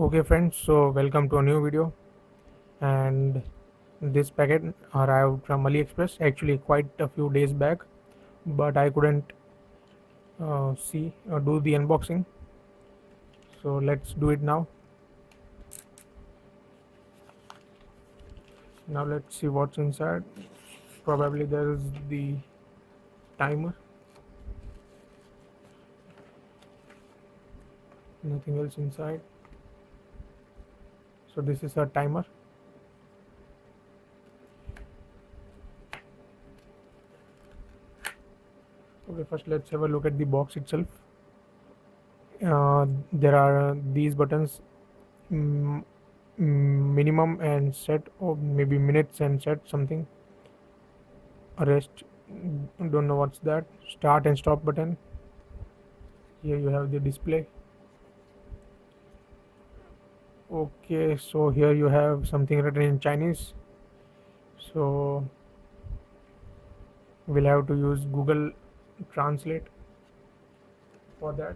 Okay friends, so welcome to a new video, and this packet arrived from AliExpress actually quite a few days back, but I couldn't see or do the unboxing, so let's do it now. Now let's see what's inside. Probably there is the timer, nothing else inside. So this is a timer. Okay, first let's have a look at the box itself. There are these buttons, mm, minimum and set, or maybe minutes and set something. Rest, don't know what's that. Start and stop button. Here you have the display. Okay, so here you have something written in Chinese, so we'll have to use Google Translate for that.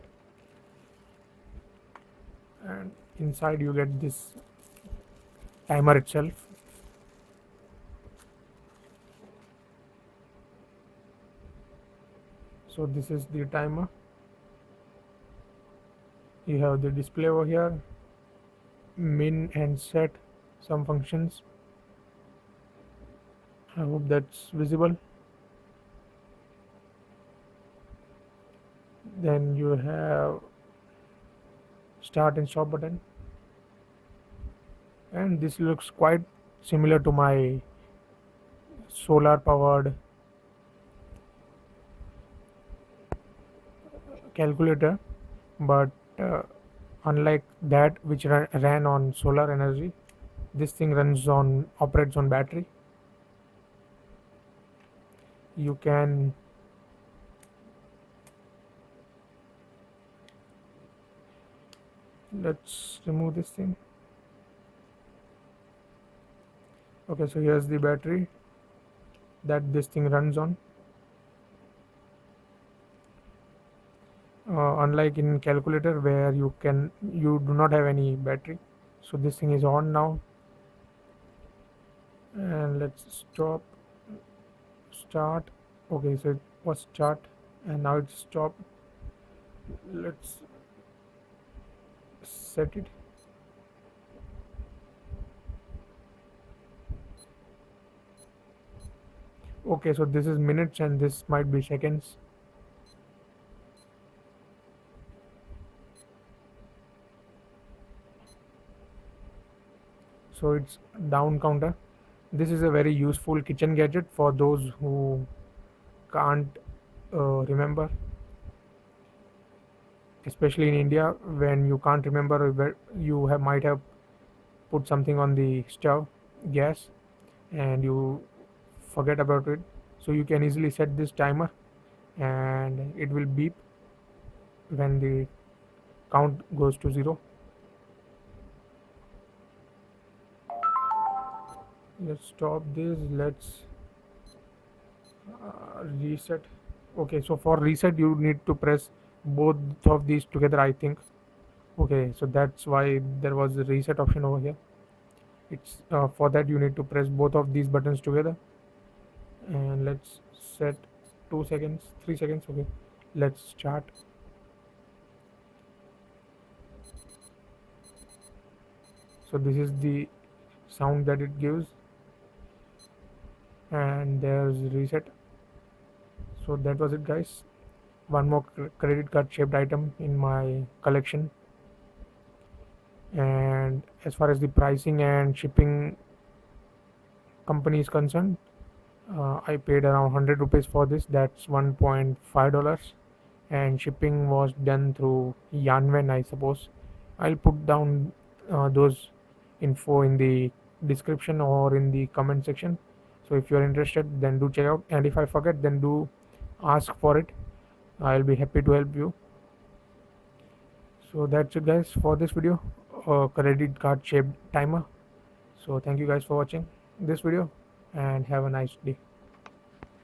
And inside you get this timer itself. So this is the timer. You have the display over here, min and set some functions. I hope that's visible. Then you have start and stop button, and this looks quite similar to my solar powered calculator, but unlike that which ran on solar energy, this thing operates on battery. You can let's remove this thing. Okay, so here's the battery that this thing runs on. Unlike in calculator where you do not have any battery. So this thing is on now, and let's start. Okay, so it was start and now it's stop. Let's set it. Okay, so this is minutes and this might be seconds. So it's down counter. This is a very useful kitchen gadget for those who can't remember, especially in India when you can't remember where might have put something on the stove, gas, and you forget about it. So you can easily set this timer, and it will beep when the count goes to 0. Let's stop this. Let's reset. Okay, so for reset you need to press both of these together, I think. Okay, so that's why there was a reset option over here. It's for that you need to press both of these buttons together, and let's set 2 seconds, 3 seconds. Okay, let's start. So this is the sound that it gives, and there's reset. So that was it, guys. One more credit card shaped item in my collection. And as far as the pricing and shipping company is concerned, I paid around 100 rupees for this. That's $1.5, and shipping was done through iain, I suppose. I'll put down those info in the description or in the comment section. So if you're interested, then do check out, and if I forget, then do ask for it. I'll be happy to help you. So that's it, guys, for this video, credit card shaped timer. So thank you guys for watching this video, and have a nice day.